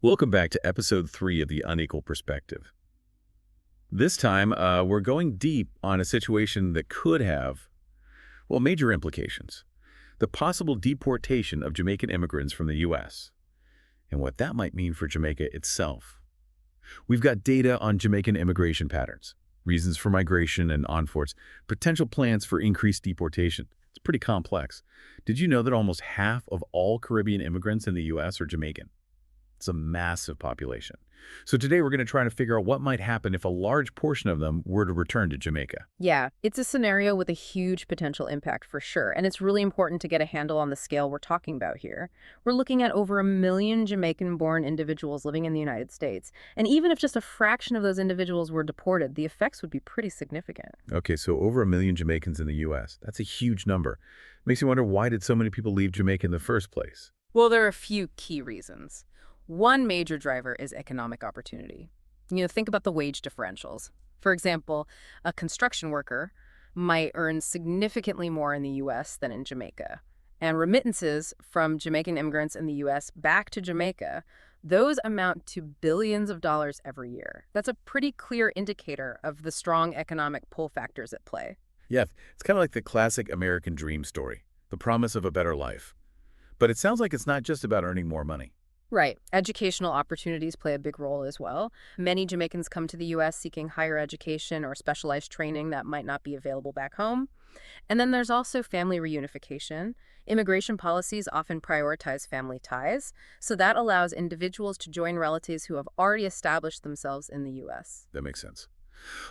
Welcome back to episode 3 of The Unequal Perspective. This time, we're going deep on a situation that could have, well, major implications. The possible deportation of Jamaican immigrants from the U.S. and what that might mean for Jamaica itself. We've got data on Jamaican immigration patterns, reasons for migration and enforced, potential plans for increased deportation. It's pretty complex. Did you know that almost half of all Caribbean immigrants in the U.S. are Jamaican? It's a massive population. So today we're going to try to figure out what might happen if a large portion of them were to return to Jamaica. Yeah, it's a scenario with a huge potential impact for sure, and it's really important to get a handle on the scale we're talking about here. We're looking at over 1 million Jamaican-born individuals living in the United States, and even if just a fraction of those individuals were deported, the effects would be pretty significant. Okay, so over 1 million Jamaicans in the U.S. That's a huge number. Makes you wonder, why did so many people leave Jamaica in the first place? Well, there are a few key reasons. One major driver is economic opportunity. Think about the wage differentials. For example, a construction worker might earn significantly more in the U.S. than in Jamaica. And remittances from Jamaican immigrants in the U.S. back to Jamaica, those amount to billions of dollars every year. That's a pretty clear indicator of the strong economic pull factors at play. Yeah, it's kind of like the classic American dream story, the promise of a better life. But it sounds like it's not just about earning more money. Right. Educational opportunities play a big role as well. Many Jamaicans come to the U.S. seeking higher education or specialized training that might not be available back home. And then there's also family reunification. Immigration policies often prioritize family ties, so that allows individuals to join relatives who have already established themselves in the U.S. That makes sense.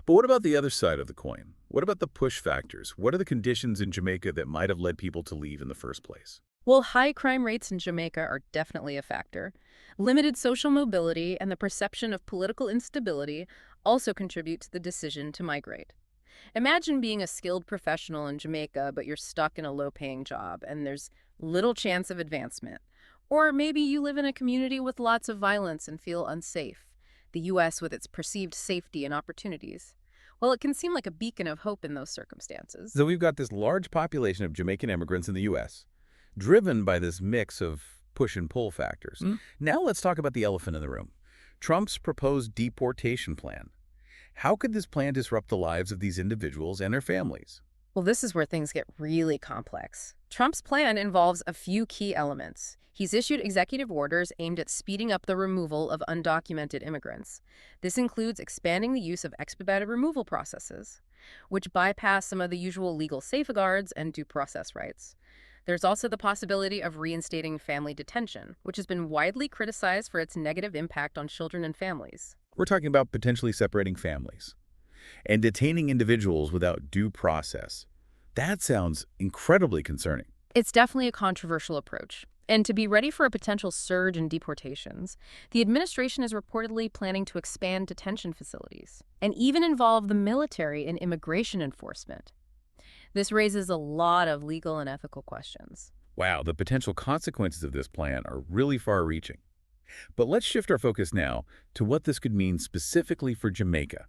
But what about the other side of the coin? What about the push factors? What are the conditions in Jamaica that might have led people to leave in the first place? Well, high crime rates in Jamaica are definitely a factor. Limited social mobility and the perception of political instability also contribute to the decision to migrate. Imagine being a skilled professional in Jamaica, but you're stuck in a low-paying job and there's little chance of advancement. Or maybe you live in a community with lots of violence and feel unsafe. The U.S. with its perceived safety and opportunities. Well, it can seem like a beacon of hope in those circumstances. So we've got this large population of Jamaican immigrants in the U.S., driven by this mix of push and pull factors. Now let's talk about the elephant in the room. Trump's proposed deportation plan. How could this plan disrupt the lives of these individuals and their families? Well, this is where things get really complex. Trump's plan involves a few key elements. He's issued executive orders aimed at speeding up the removal of undocumented immigrants. This includes expanding the use of expedited removal processes, which bypass some of the usual legal safeguards and due process rights. There's also the possibility of reinstating family detention, which has been widely criticized for its negative impact on children and families. We're talking about potentially separating families and detaining individuals without due process. That sounds incredibly concerning. It's definitely a controversial approach. And to be ready for a potential surge in deportations, the administration is reportedly planning to expand detention facilities and even involve the military in immigration enforcement. This raises a lot of legal and ethical questions. Wow, the potential consequences of this plan are really far-reaching. But let's shift our focus now to what this could mean specifically for Jamaica.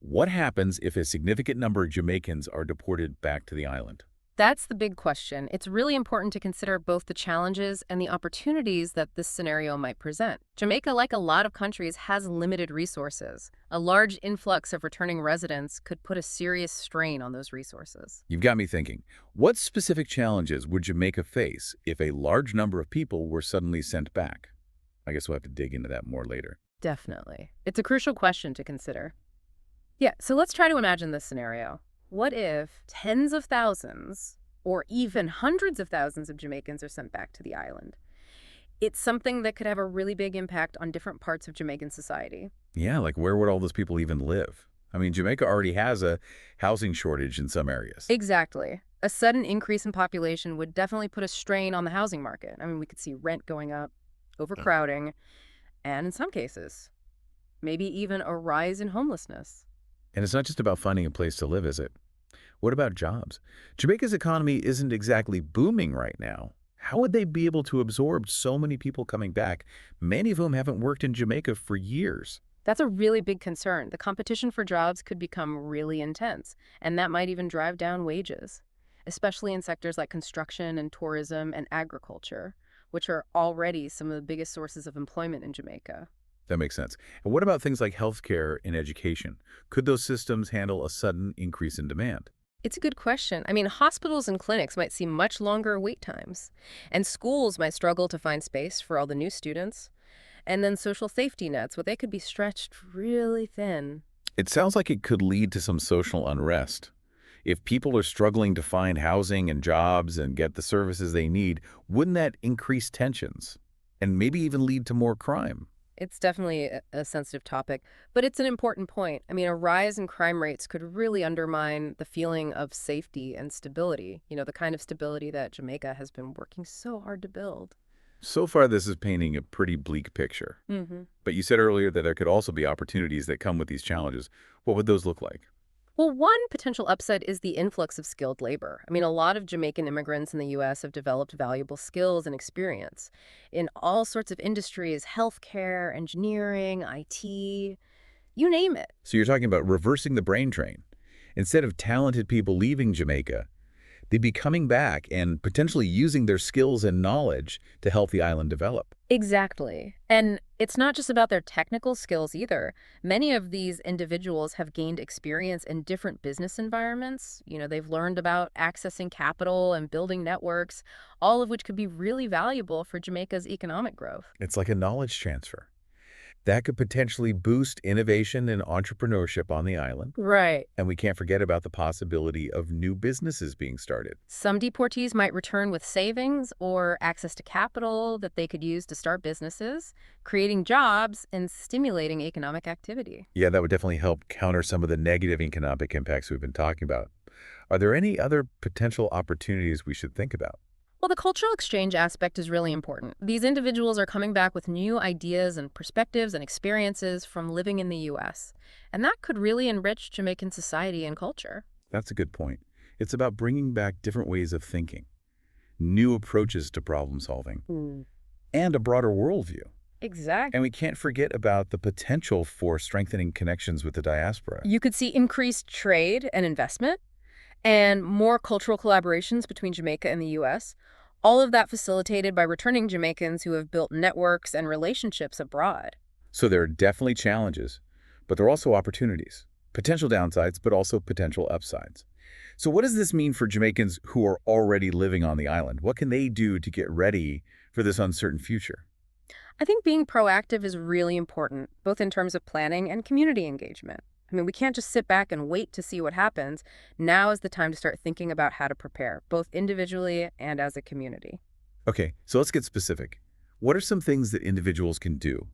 What happens if a significant number of Jamaicans are deported back to the island? That's the big question. It's really important to consider both the challenges and the opportunities that this scenario might present. Jamaica, like a lot of countries, has limited resources. A large influx of returning residents could put a serious strain on those resources. You've got me thinking. What specific challenges would Jamaica face if a large number of people were suddenly sent back? I guess we'll have to dig into that more later. Definitely. It's a crucial question to consider. Yeah, so let's try to imagine this scenario. What if tens of thousands or even hundreds of thousands of Jamaicans are sent back to the island? It's something that could have a really big impact on different parts of Jamaican society. Yeah, like where would all those people even live? I mean, Jamaica already has a housing shortage in some areas. Exactly. A sudden increase in population would definitely put a strain on the housing market. I mean, we could see rent going up, overcrowding, and in some cases, maybe even a rise in homelessness. And it's not just about finding a place to live, is it? What about jobs? Jamaica's economy isn't exactly booming right now. How would they be able to absorb so many people coming back, many of whom haven't worked in Jamaica for years? That's a really big concern. The competition for jobs could become really intense, and that might even drive down wages, especially in sectors like construction and tourism and agriculture, which are already some of the biggest sources of employment in Jamaica. That makes sense. And what about things like healthcare and education? Could those systems handle a sudden increase in demand? It's a good question. I mean, hospitals and clinics might see much longer wait times, and schools might struggle to find space for all the new students. And then social safety nets, well, they could be stretched really thin. It sounds like it could lead to some social unrest. If people are struggling to find housing and jobs and get the services they need, wouldn't that increase tensions and maybe even lead to more crime? It's definitely a sensitive topic, but it's an important point. I mean, a rise in crime rates could really undermine the feeling of safety and stability, the kind of stability that Jamaica has been working so hard to build. So far, this is painting a pretty bleak picture. hmm But you said earlier that there could also be opportunities that come with these challenges. What would those look like? Well, one potential upside is the influx of skilled labor. I mean, a lot of Jamaican immigrants in the U.S. have developed valuable skills and experience in all sorts of industries: healthcare, engineering, IT, you name it. So you're talking about reversing the brain drain. Instead of talented people leaving Jamaica, they'd be coming back and potentially using their skills and knowledge to help the island develop. Exactly. And it's not just about their technical skills either. Many of these individuals have gained experience in different business environments. They've learned about accessing capital and building networks, all of which could be really valuable for Jamaica's economic growth. It's like a knowledge transfer. That could potentially boost innovation and entrepreneurship on the island. Right. And we can't forget about the possibility of new businesses being started. Some deportees might return with savings or access to capital that they could use to start businesses, creating jobs and stimulating economic activity. Yeah, that would definitely help counter some of the negative economic impacts we've been talking about. Are there any other potential opportunities we should think about? Well, the cultural exchange aspect is really important. These individuals are coming back with new ideas and perspectives and experiences from living in the U.S., and that could really enrich Jamaican society and culture. That's a good point. It's about bringing back different ways of thinking, new approaches to problem solving, Hmm. and a broader worldview. Exactly. And we can't forget about the potential for strengthening connections with the diaspora. You could see increased trade and investment and more cultural collaborations between Jamaica and the U.S., all of that facilitated by returning Jamaicans who have built networks and relationships abroad. So there are definitely challenges, but there are also opportunities, potential downsides, but also potential upsides. So what does this mean for Jamaicans who are already living on the island? What can they do to get ready for this uncertain future? I think being proactive is really important, both in terms of planning and community engagement. I mean, we can't just sit back and wait to see what happens. Now is the time to start thinking about how to prepare, both individually and as a community. Okay, so let's get specific. What are some things that individuals can do,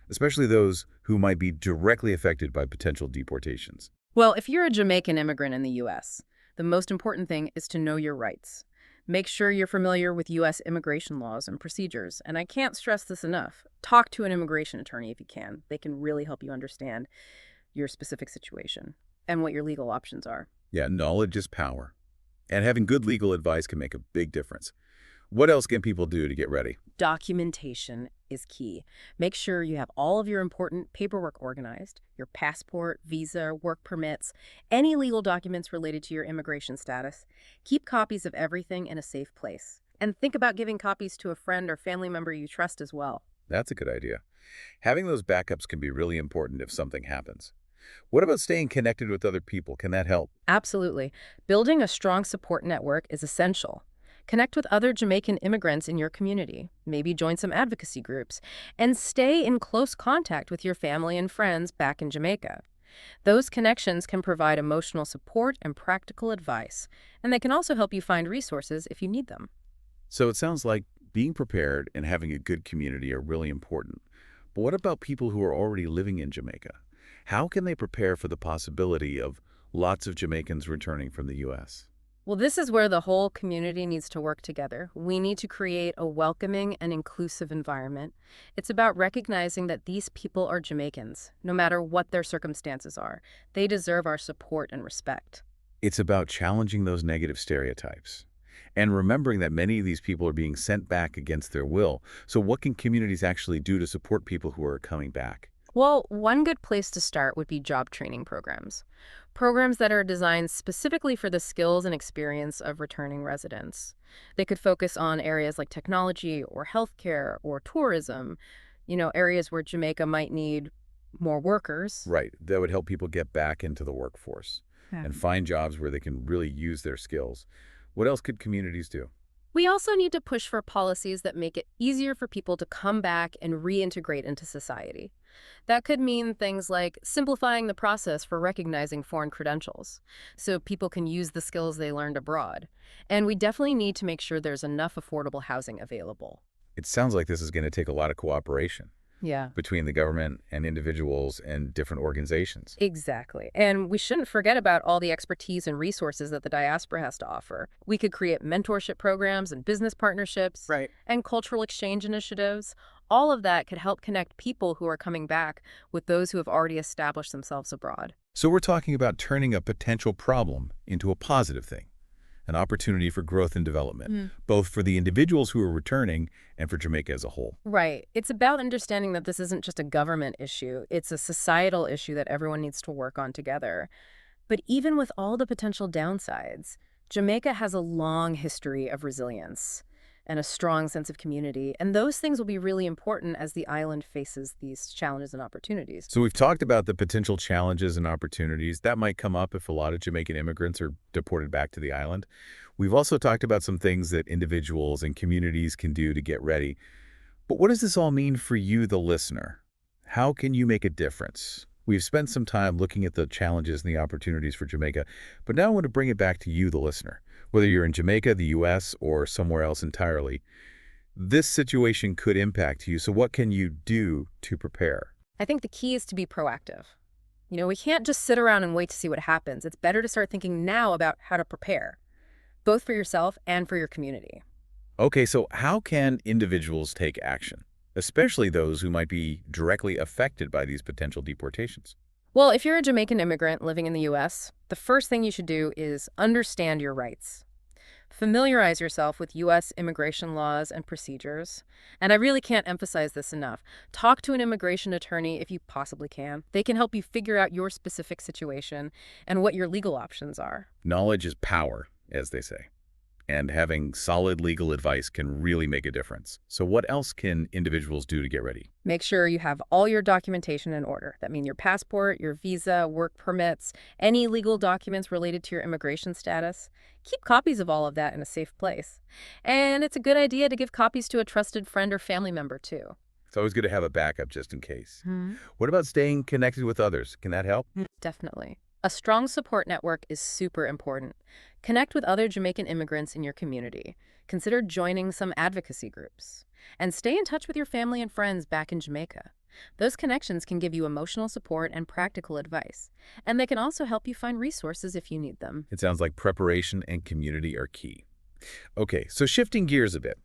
especially those who might be directly affected by potential deportations? Well, if you're a Jamaican immigrant in the U.S., the most important thing is to know your rights. Make sure you're familiar with U.S. immigration laws and procedures. And I can't stress this enough. Talk to an immigration attorney if you can. They can really help you understand your specific situation and what your legal options are. Yeah, knowledge is power. And having good legal advice can make a big difference. What else can people do to get ready? Documentation is key. Make sure you have all of your important paperwork organized, your passport, visa, work permits, any legal documents related to your immigration status. Keep copies of everything in a safe place. And think about giving copies to a friend or family member you trust as well. That's a good idea. Having those backups can be really important if something happens. What about staying connected with other people? Can that help? Absolutely. Building a strong support network is essential. Connect with other Jamaican immigrants in your community, maybe join some advocacy groups, and stay in close contact with your family and friends back in Jamaica. Those connections can provide emotional support and practical advice, and they can also help you find resources if you need them. So it sounds like being prepared and having a good community are really important. But what about people who are already living in Jamaica? How can they prepare for the possibility of lots of Jamaicans returning from the U.S.? Well, this is where the whole community needs to work together. We need to create a welcoming and inclusive environment. It's about recognizing that these people are Jamaicans, no matter what their circumstances are. They deserve our support and respect. It's about challenging those negative stereotypes and remembering that many of these people are being sent back against their will. So what can communities actually do to support people who are coming back? Well, one good place to start would be job training programs. Programs that are designed specifically for the skills and experience of returning residents. They could focus on areas like technology or healthcare or tourism, areas where Jamaica might need more workers. Right. That would help people get back into the workforce Yeah. and find jobs where they can really use their skills. What else could communities do? We also need to push for policies that make it easier for people to come back and reintegrate into society. That could mean things like simplifying the process for recognizing foreign credentials so people can use the skills they learned abroad. And we definitely need to make sure there's enough affordable housing available. It sounds like this is going to take a lot of cooperation Yeah. between the government and individuals and different organizations. Exactly. And we shouldn't forget about all the expertise and resources that the diaspora has to offer. We could create mentorship programs and business partnerships Right. and cultural exchange initiatives. All of that could help connect people who are coming back with those who have already established themselves abroad. So we're talking about turning a potential problem into a positive thing, an opportunity for growth and development, both for the individuals who are returning and for Jamaica as a whole. Right. It's about understanding that this isn't just a government issue. It's a societal issue that everyone needs to work on together. But even with all the potential downsides, Jamaica has a long history of resilience and a strong sense of community. And those things will be really important as the island faces these challenges and opportunities. So we've talked about the potential challenges and opportunities that might come up if a lot of Jamaican immigrants are deported back to the island. We've also talked about some things that individuals and communities can do to get ready. But what does this all mean for you, the listener? How can you make a difference? We've spent some time looking at the challenges and the opportunities for Jamaica, but now I want to bring it back to you, the listener. Whether you're in Jamaica, the U.S., or somewhere else entirely, this situation could impact you, so what can you do to prepare? I think the key is to be proactive. We can't just sit around and wait to see what happens. It's better to start thinking now about how to prepare, both for yourself and for your community. Okay, so how can individuals take action, especially those who might be directly affected by these potential deportations? Well, if you're a Jamaican immigrant living in the U.S., the first thing you should do is understand your rights. Familiarize yourself with U.S. immigration laws and procedures. And I really can't emphasize this enough. Talk to an immigration attorney if you possibly can. They can help you figure out your specific situation and what your legal options are. Knowledge is power, as they say, and having solid legal advice can really make a difference. So what else can individuals do to get ready? Make sure you have all your documentation in order. That means your passport, your visa, work permits, any legal documents related to your immigration status. Keep copies of all of that in a safe place. And it's a good idea to give copies to a trusted friend or family member, too. It's always good to have a backup just in case. Hmm. What about staying connected with others? Can that help? Definitely. A strong support network is super important. Connect with other Jamaican immigrants in your community. Consider joining some advocacy groups. And stay in touch with your family and friends back in Jamaica. Those connections can give you emotional support and practical advice. And they can also help you find resources if you need them. It sounds like preparation and community are key. Okay, so shifting gears a bit.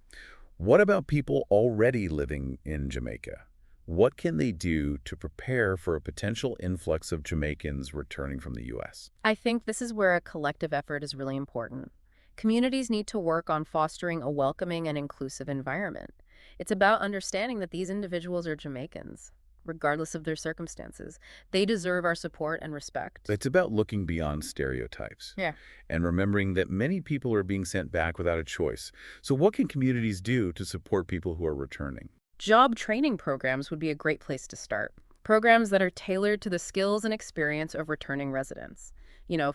What about people already living in Jamaica? What can they do to prepare for a potential influx of Jamaicans returning from the U.S.? I think this is where a collective effort is really important. Communities need to work on fostering a welcoming and inclusive environment. It's about understanding that these individuals are Jamaicans, regardless of their circumstances. They deserve our support and respect. It's about looking beyond stereotypes. Yeah. And remembering that many people are being sent back without a choice. So what can communities do to support people who are returning? Job training programs would be a great place to start. Programs that are tailored to the skills and experience of returning residents.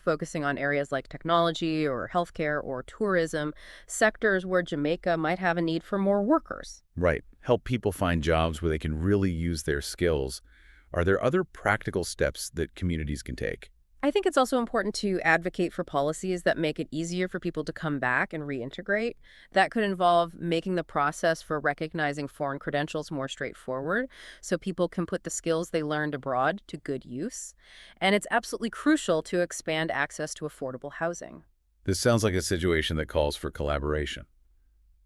Focusing on areas like technology or healthcare or tourism, sectors where Jamaica might have a need for more workers. Right. Help people find jobs where they can really use their skills. Are there other practical steps that communities can take? I think it's also important to advocate for policies that make it easier for people to come back and reintegrate. That could involve making the process for recognizing foreign credentials more straightforward so people can put the skills they learned abroad to good use. And it's absolutely crucial to expand access to affordable housing. This sounds like a situation that calls for collaboration.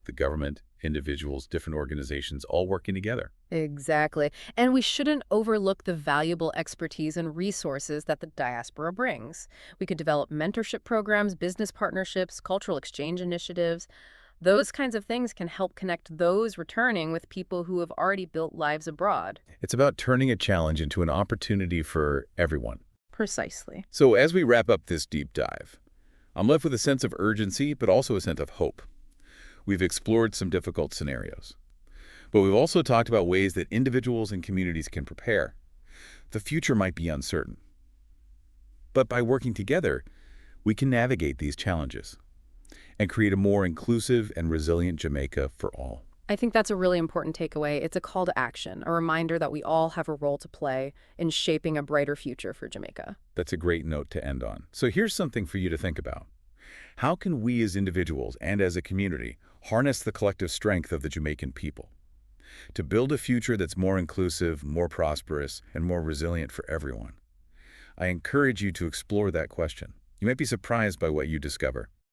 The government, individuals, different organizations all working together. Exactly. And we shouldn't overlook the valuable expertise and resources that the diaspora brings. We could develop mentorship programs, business partnerships, cultural exchange initiatives. Those kinds of things can help connect those returning with people who have already built lives abroad. It's about turning a challenge into an opportunity for everyone. Precisely. So as we wrap up this deep dive, I'm left with a sense of urgency, but also a sense of hope. We've explored some difficult scenarios, but we've also talked about ways that individuals and communities can prepare. The future might be uncertain, but by working together, we can navigate these challenges and create a more inclusive and resilient Jamaica for all. I think that's a really important takeaway. It's a call to action, a reminder that we all have a role to play in shaping a brighter future for Jamaica. That's a great note to end on. So here's something for you to think about. How can we as individuals and as a community harness the collective strength of the Jamaican people to build a future that's more inclusive, more prosperous, and more resilient for everyone? I encourage you to explore that question. You might be surprised by what you discover.